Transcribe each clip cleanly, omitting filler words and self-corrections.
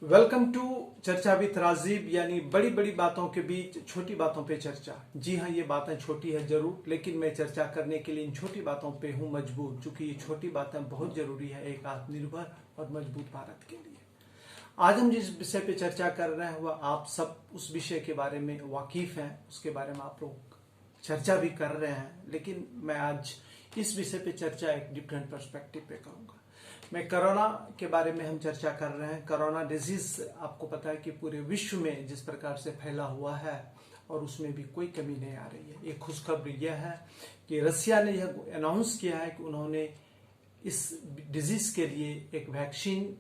Welcome to चर्चा with Rajiv, यानी बड़ी बड़ी बातों के बीच छोटी बातों पे चर्चा। जी हाँ, ये बातें छोटी है जरूर, लेकिन मैं चर्चा करने के लिए इन छोटी बातों पे हूँ मजबूर, क्योंकि ये छोटी बातें बहुत जरूरी है एक आत्मनिर्भर और मजबूत भारत के लिए। आज हम जिस विषय पे चर्चा कर रहे हैं वह आप सब उस विषय के बारे में वाकिफ हैं, उसके बारे में आप लोग चर्चा भी कर रहे हैं, लेकिन मैं आज इस विषय पे चर्चा एक डिफरेंट पर्सपेक्टिव पे करूंगा। मैं कोरोना के बारे में हम चर्चा कर रहे हैं। कोरोना डिजीज आपको पता है कि पूरे विश्व में जिस प्रकार से फैला हुआ है और उसमें भी कोई कमी नहीं आ रही है। एक खुशखबरी यह है कि रसिया ने यह अनाउंस किया है कि उन्होंने इस डिजीज के लिए एक वैक्सीन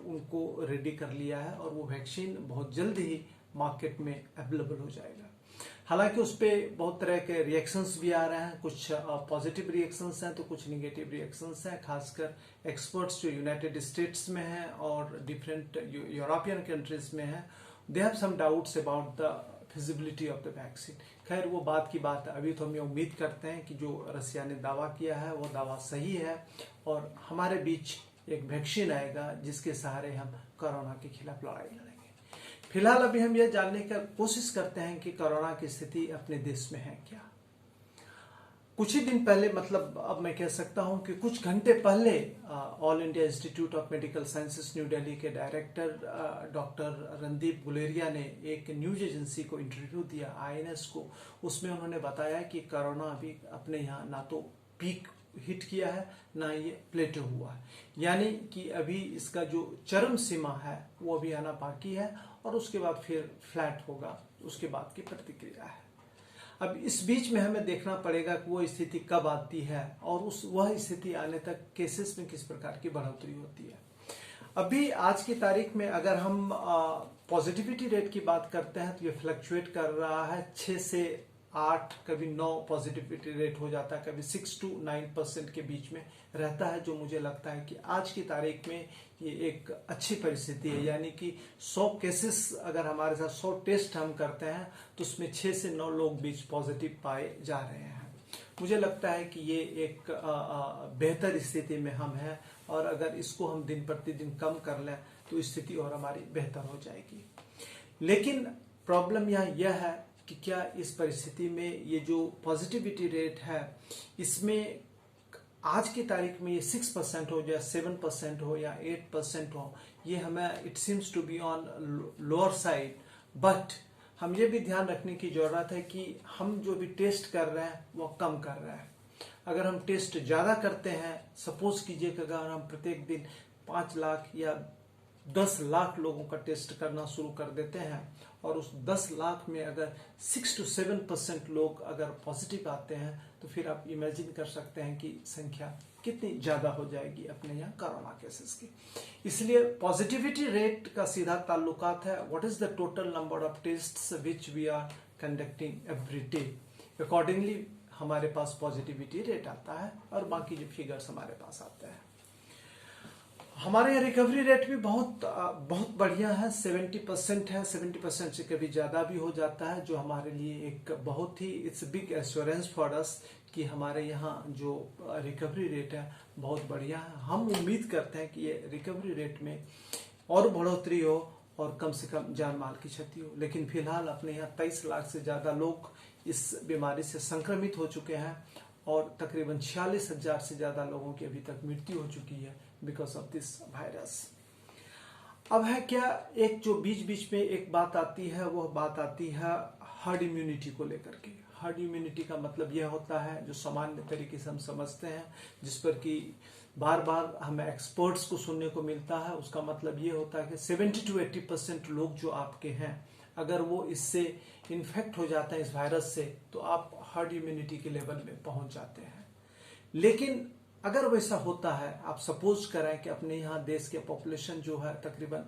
उनको रेडी कर लिया है और वो वैक्सीन बहुत जल्द ही मार्केट में अवेलेबल हो जाएगा। हालांकि उस पर बहुत तरह के रिएक्शंस भी आ रहे हैं, कुछ पॉजिटिव रिएक्शंस हैं तो कुछ निगेटिव रिएक्शंस हैं। खासकर एक्सपर्ट्स जो यूनाइटेड स्टेट्स में हैं और डिफरेंट यूरोपियन कंट्रीज में हैं, they have some doubts about the feasibility of the vaccine. खैर वो बात की बात है। अभी तो हम ये उम्मीद करते हैं कि जो रसिया ने दावा किया है वो दावा सही है और हमारे बीच एक वैक्सीन आएगा जिसके सहारे हम कोरोना के खिलाफ लड़ाई लड़ेंगे। फिलहाल अभी हम यह जानने की कोशिश करते हैं कि कोरोना की स्थिति अपने देश में है क्या। कुछ ही दिन पहले, मतलब अब मैं कह सकता हूं कि कुछ घंटे पहले, all India institute of medical sciences new Delhi के डायरेक्टर डॉक्टर रणदीप गुलेरिया ने एक न्यूज एजेंसी को इंटरव्यू दिया, INS को। उसमें उन्होंने बताया कि कोरोना अभी अपने यहाँ ना तो पीक हिट किया है ना ये प्लेटो हुआ है, यानी कि अभी इसका जो चरम सीमा है वो अभी आना बाकी है और उसके बाद फिर फ्लैट होगा, उसके बाद की प्रतिक्रिया है। अब इस बीच में हमें देखना पड़ेगा कि वो स्थिति कब आती है और वह स्थिति आने तक केसेस में किस प्रकार की बढ़ोतरी होती है। अभी आज की तारीख में अगर हम पॉजिटिविटी रेट की बात करते हैं तो ये फ्लक्चुएट कर रहा है 6 से 8, कभी 9 पॉजिटिविटी रेट हो जाता है, कभी 6 to 9% के बीच में रहता है, जो मुझे लगता है कि आज की तारीख में ये एक अच्छी परिस्थिति है। यानी कि 100 केसेस अगर हमारे साथ 100 टेस्ट हम करते हैं तो उसमें 6 से 9 लोग बीच पॉजिटिव पाए जा रहे हैं। मुझे लगता है कि ये एक बेहतर स्थिति में हम हैं और अगर इसको हम दिन प्रतिदिन कम कर लें तो स्थिति और हमारी बेहतर हो जाएगी। लेकिन प्रॉब्लम यहाँ यह है कि क्या इस परिस्थिति में ये जो पॉजिटिविटी रेट है इसमें आज की तारीख में ये 6% हो या 7% हो या 8% हो, ये हमें it seems to be on lower side. But हम ये भी ध्यान रखने की जरूरत है कि हम जो भी टेस्ट कर रहे हैं वो कम कर रहे हैं। अगर हम टेस्ट ज्यादा करते हैं, सपोज कीजिए कि अगर हम प्रत्येक दिन 5 लाख या 10 लाख लोगों का टेस्ट करना शुरू कर देते हैं और उस 10 लाख में अगर 6 to 7% लोग अगर पॉजिटिव आते हैं तो फिर आप इमेजिन कर सकते हैं कि संख्या कितनी ज्यादा हो जाएगी अपने यहाँ कोरोना केसेस की। इसलिए पॉजिटिविटी रेट का सीधा ताल्लुकात है what is the total number of tests which we are conducting every day. Accordingly हमारे पास पॉजिटिविटी रेट आता है और बाकी जो फिगर्स हमारे पास आते हैं। हमारे यहाँ रिकवरी रेट भी बहुत बढ़िया है, 70% है। 70% से कभी ज्यादा भी हो जाता है, जो हमारे लिए एक बहुत ही it's big assurance for us कि हमारे यहाँ जो रिकवरी रेट है बहुत बढ़िया है। हम उम्मीद करते हैं कि ये रिकवरी रेट में और बढ़ोतरी हो और कम से कम जान माल की क्षति हो। लेकिन फिलहाल अपने यहाँ 23 लाख से ज्यादा लोग इस बीमारी से संक्रमित हो चुके हैं और तकरीबन 46,000 से ज्यादा लोगों की अभी तक मृत्यु हो चुकी है बिकॉज ऑफ दिस वायरस। अब है क्या, एक जो बीच बीच में एक बात आती है, वह बात आती है हर्ड इम्यूनिटी को लेकर के। हर्ड इम्यूनिटी का मतलब यह होता है, जो सामान्य तरीके से हम समझते हैं, जिस पर कि बार बार हमें एक्सपर्ट्स को सुनने को मिलता है, उसका मतलब यह होता है कि 70 to 80% लोग जो आपके हैं, अगर वो इससे इन्फेक्ट हो जाते हैं इस वायरस से, तो आप हर्ड इम्यूनिटी के लेवल में पहुंच जाते हैं। लेकिन अगर वैसा होता है, आप सपोज करें कि अपने यहाँ देश के पॉपुलेशन जो है तकरीबन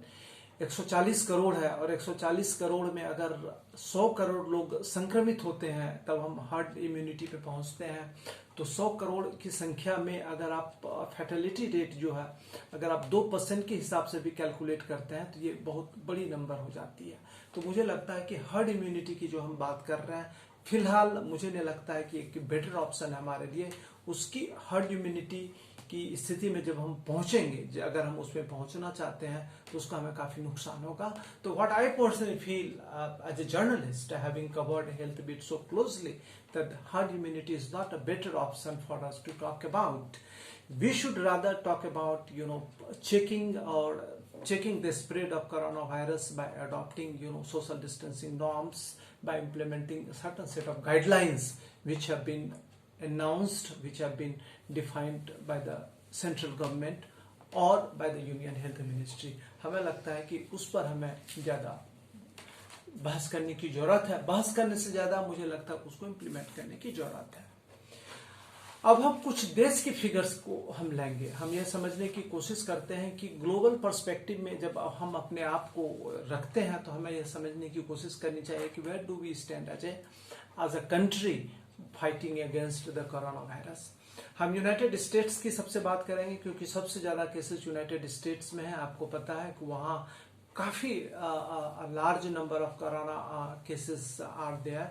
140 करोड़ है और 140 करोड़ में अगर 100 करोड़ लोग संक्रमित होते हैं तब हम हर्ड इम्यूनिटी पे पहुंचते हैं। तो 100 करोड़ की संख्या में अगर आप फैटेलिटी रेट जो है अगर आप 2% के हिसाब से भी कैलकुलेट करते हैं तो ये बहुत बड़ी नंबर हो जाती है। तो मुझे लगता है कि हर्ड इम्यूनिटी की जो हम बात कर रहे हैं, फिलहाल मुझे नहीं लगता है कि एक बेटर ऑप्शन है हमारे लिए। उसकी हर्ड इम्यूनिटी की स्थिति में जब हम पहुंचेंगे, अगर हम उसमें पहुंचना चाहते हैं तो उसका हमें काफी नुकसान होगा। तो what I personally feel as a journalist having covered health bit so closely that herd immunity is not a better option for us to talk about. We should rather talk about checking the spread of coronavirus by adopting social distancing norms, by implementing a certain set of guidelines which have been announced, which have been defined by the central government or by the Union Health Ministry. हमें लगता है कि उस पर हमें ज्यादा बहस करने की जरूरत है। बहस करने से ज्यादा मुझे लगता है उसको इम्प्लीमेंट करने की जरूरत है। अब हम कुछ देश की फिगर्स को हम लेंगे। हम यह समझने की कोशिश करते हैं कि ग्लोबल पर्सपेक्टिव में जब हम अपने आप को रखते हैं तो हमें यह समझने की कोशिश करनी चाहिए कि where do we stand as a country fighting against the corona virus. हम यूनाइटेड स्टेट्स की सबसे बात करेंगे क्योंकि सबसे ज्यादा केसेस यूनाइटेड स्टेट्स में है। आपको पता है कि वहां काफी large number of corona cases are there.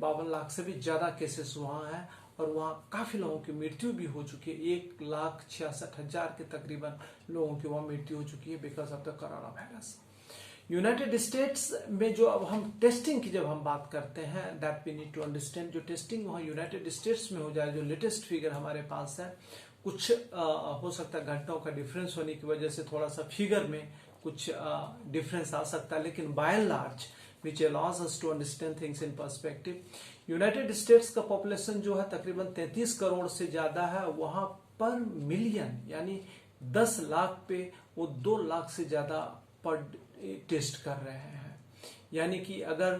52 lakh से भी ज्यादा केसेस वहां हैं और वहां काफी लोगों की मृत्यु भी हो चुकी है। 1,66,000 के तकरीबन लोगों की वहां मृत्यु हो चुकी है because of the corona virus. United States में जो अब हम टेस्टिंग की जब हम बात करते हैं that we need to understand, जो टेस्टिंग वहां यूनाइटेड स्टेट्स में हो जाए, जो लेटेस्ट फिगर हमारे पास है, कुछ हो सकता है घंटों का डिफरेंस होने की वजह से थोड़ा सा फिगर में कुछ डिफरेंस आ सकता है, लेकिन by and large which allows us to understand things in perspective. United States का पॉपुलेशन जो है तकरीबन 33 करोड़ से ज्यादा है। वहां पर मिलियन यानी 10 लाख पे वो 2 लाख से ज्यादा पर टेस्ट कर रहे हैं। यानी कि अगर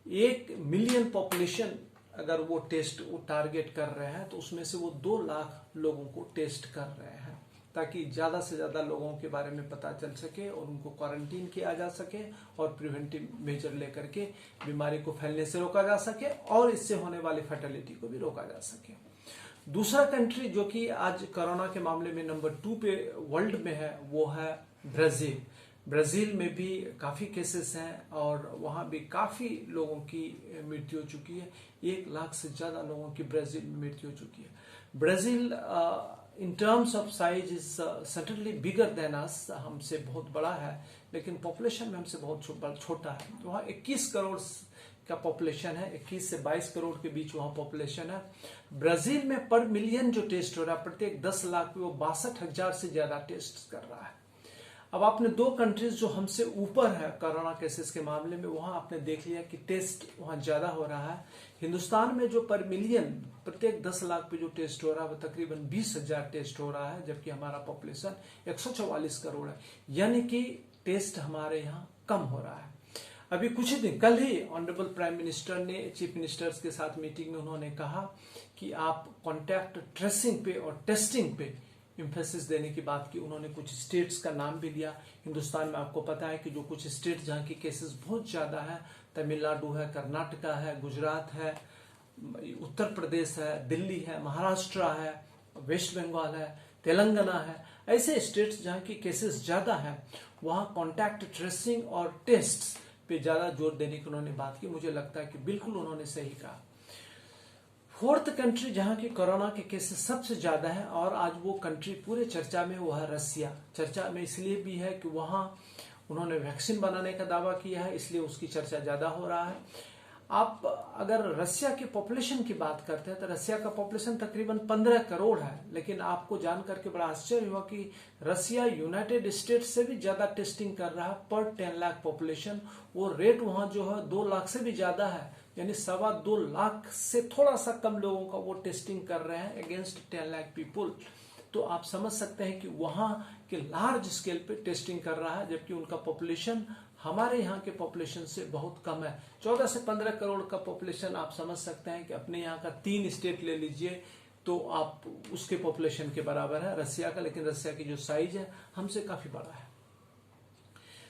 1 मिलियन पॉपुलेशन अगर वो टेस्ट वो टारगेट कर रहे हैं तो उसमें से वो 2 लाख लोगों को टेस्ट कर रहे हैं ताकि ज्यादा से ज्यादा लोगों के बारे में पता चल सके और उनको क्वारंटीन किया जा सके और प्रिवेंटिव मेजर लेकर के बीमारी को फैलने से रोका जा सके और इससे होने वाली फर्टिलिटी को भी रोका जा सके। दूसरा कंट्री जो कि आज कोरोना के मामले में नंबर 2 पे वर्ल्ड में है वो है ब्राजील। ब्राजील में भी काफी केसेस हैं और वहां भी काफी लोगों की मृत्यु हो चुकी है। 1 लाख से ज्यादा लोगों की ब्राजील में मृत्यु हो चुकी है। Brazil in terms of size is certainly bigger than us, हमसे बहुत बड़ा है लेकिन पॉपुलेशन में हमसे बहुत छोटा है। तो वहाँ 21 करोड़ का पॉपुलेशन है, 21 से 22 करोड़ के बीच वहाँ पॉपुलेशन है। ब्राजील में पर मिलियन जो टेस्ट हो रहा है प्रत्येक 10 लाख पे वो 62,000 से ज्यादा टेस्ट कर रहा है। अब आपने 2 कंट्रीज जो हमसे ऊपर है कोरोना केसेस के मामले में, वहां आपने देख लिया कि टेस्ट वहां ज्यादा हो रहा है। हिंदुस्तान में जो पर मिलियन प्रत्येक 10 लाख पे जो टेस्ट हो रहा है वो तकरीबन 20,000 टेस्ट हो रहा है, जबकि हमारा पॉपुलेशन 144 करोड़ है। यानी कि टेस्ट हमारे यहाँ कम हो रहा है। अभी कुछ ही दिन कल ही ऑनरेबल प्राइम मिनिस्टर ने चीफ मिनिस्टर्स के साथ मीटिंग में उन्होंने कहा कि आप कॉन्टैक्ट ट्रेसिंग पे और टेस्टिंग पे इम्फेसिस देने की बात की। उन्होंने कुछ स्टेट्स का नाम भी लिया। हिंदुस्तान में आपको पता है कि जो कुछ स्टेट जहाँ की केसेस बहुत ज्यादा है, तमिलनाडु है, कर्नाटका है, गुजरात है, उत्तर प्रदेश है, दिल्ली है, महाराष्ट्र है, वेस्ट बंगाल है, तेलंगाना है। ऐसे स्टेट्स जहाँ की केसेस ज्यादा है वहां कॉन्टैक्ट ट्रेसिंग और टेस्ट पे ज्यादा जोर देने की उन्होंने बात की। मुझे लगता है कि बिल्कुल उन्होंने सही कहा। 4th कंट्री जहां की कोरोना के केसेस सबसे ज्यादा है और आज वो कंट्री पूरे चर्चा में वो है रसिया। चर्चा में इसलिए भी है कि वहां उन्होंने वैक्सीन बनाने का दावा किया है, इसलिए उसकी चर्चा ज्यादा हो रहा है। आप अगर रसिया की पॉपुलेशन की बात करते हैं तो रसिया का पॉपुलेशन तकरीबन 15 करोड़ है, लेकिन आपको जानकर के बड़ा आश्चर्य हुआ कि रसिया यूनाइटेड स्टेट्स से भी ज्यादा टेस्टिंग कर रहा है पर 10 लाख पॉपुलेशन। वो रेट वहां जो है 2 लाख से भी ज्यादा है, यानी 2.25 लाख से थोड़ा सा कम लोगों का वो टेस्टिंग कर रहे हैं अगेंस्ट 10 लाख पीपुल। तो आप समझ सकते हैं कि वहां के लार्ज स्केल पे टेस्टिंग कर रहा है, जबकि उनका पॉपुलेशन हमारे यहाँ के पॉपुलेशन से बहुत कम है। 14 से 15 करोड़ का पॉपुलेशन आप समझ सकते हैं कि अपने यहाँ का 3 स्टेट ले लीजिए तो आप उसके पॉपुलेशन के बराबर है रसिया का, लेकिन रसिया की जो साइज है हमसे काफी बड़ा है।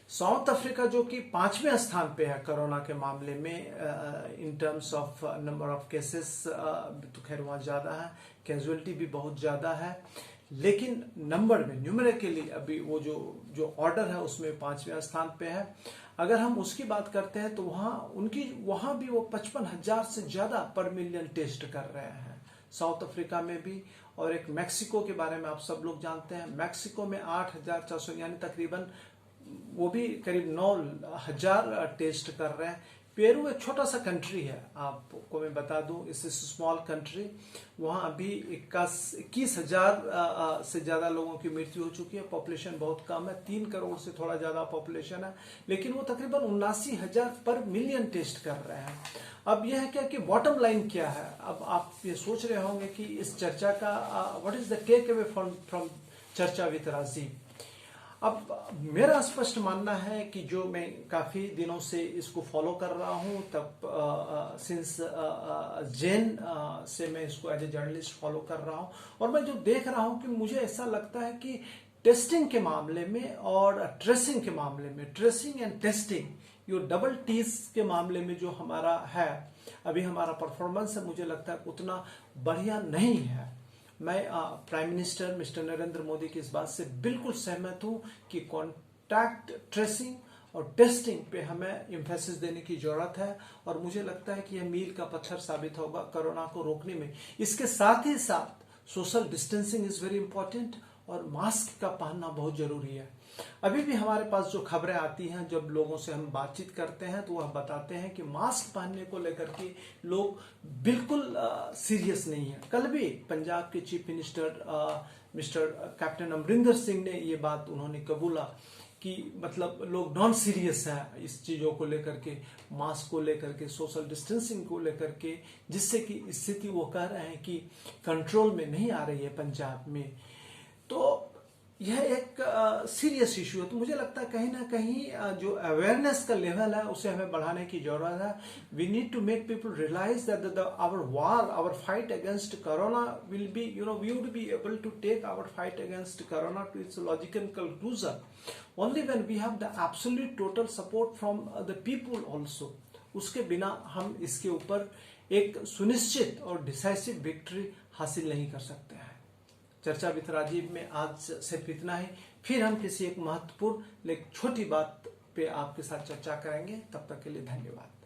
साउथ अफ्रीका जो कि 5वें स्थान पे है कोरोना के मामले में in terms of number of cases, तो खैर वहां ज्यादा है, कैजुअलिटी भी बहुत ज्यादा है, लेकिन नंबर में न्यूमेरिकली अभी वो जो ऑर्डर है उसमें 5वें स्थान पे है। अगर हम उसकी बात करते हैं तो वहां भी वो 55,000 से ज्यादा पर मिलियन टेस्ट कर रहे हैं। साउथ अफ्रीका में भी, और एक मैक्सिको के बारे में आप सब लोग जानते हैं। मैक्सिको में 8,400 यानी तकरीबन वो भी करीब 9,000 टेस्ट कर रहे हैं। पेरू एक छोटा सा कंट्री है, आपको मैं बता दूं, इस स्मॉल कंट्री, वहां अभी 21,000 से ज्यादा लोगों की मृत्यु हो चुकी है। पॉपुलेशन बहुत कम है, 3 करोड़ से थोड़ा ज्यादा पॉपुलेशन है, लेकिन वो तकरीबन 79,000 पर मिलियन टेस्ट कर रहे हैं। अब यह है क्या कि बॉटम लाइन क्या है। अब आप ये सोच रहे होंगे कि इस चर्चा का what is the take away from चर्चा विद राजीव। अब मेरा स्पष्ट मानना है कि जो मैं काफी दिनों से इसको फॉलो कर रहा हूं, तब सिंस जैन से मैं इसको एज ए जर्नलिस्ट फॉलो कर रहा हूं, और मैं जो देख रहा हूं कि मुझे ऐसा लगता है कि टेस्टिंग के मामले में और ट्रेसिंग के मामले में, ट्रेसिंग एंड टेस्टिंग, ये डबल टीज के मामले में जो हमारा है अभी हमारा परफॉर्मेंस है, मुझे लगता है उतना बढ़िया नहीं है। मैं prime minister mister Narendra Modi की इस बात से बिल्कुल सहमत हूं कि कॉन्टैक्ट ट्रेसिंग और टेस्टिंग पे हमें एम्फेसिस देने की जरूरत है, और मुझे लगता है कि यह मील का पत्थर साबित होगा कोरोना को रोकने में। इसके साथ ही साथ social distancing is very important, और मास्क का पहनना बहुत जरूरी है। अभी भी हमारे पास जो खबरें आती हैं, जब लोगों से हम बातचीत करते हैं तो वह बताते हैं कि मास्क पहनने को लेकर के लोग बिल्कुल सीरियस नहीं है। कल भी पंजाब के chief minister mister captain Amarinder Singh ने ये बात उन्होंने कबूला कि मतलब लोग नॉन सीरियस हैं इस चीजों को लेकर के, मास्क को लेकर के, सोशल डिस्टेंसिंग को लेकर के, जिससे कि स्थिति वो कह रहे हैं कि कंट्रोल में नहीं आ रही है पंजाब में। तो यह एक सीरियस इशू है। तो मुझे लगता है कहीं ना कहीं जो अवेयरनेस का लेवल है उसे हमें बढ़ाने की जरूरत है। We need to make people realize that our war, our fight against corona will be, we would be able to take our fight against corona to its logical conclusion only when we have the absolute total support from the people also. उसके बिना हम इसके ऊपर एक सुनिश्चित और decisive victory हासिल नहीं कर सकते हैं। चर्चा विद राजीव में आज सिर्फ इतना ही। फिर हम किसी एक महत्वपूर्ण लेकिन छोटी बात पे आपके साथ चर्चा करेंगे। तब तक के लिए धन्यवाद।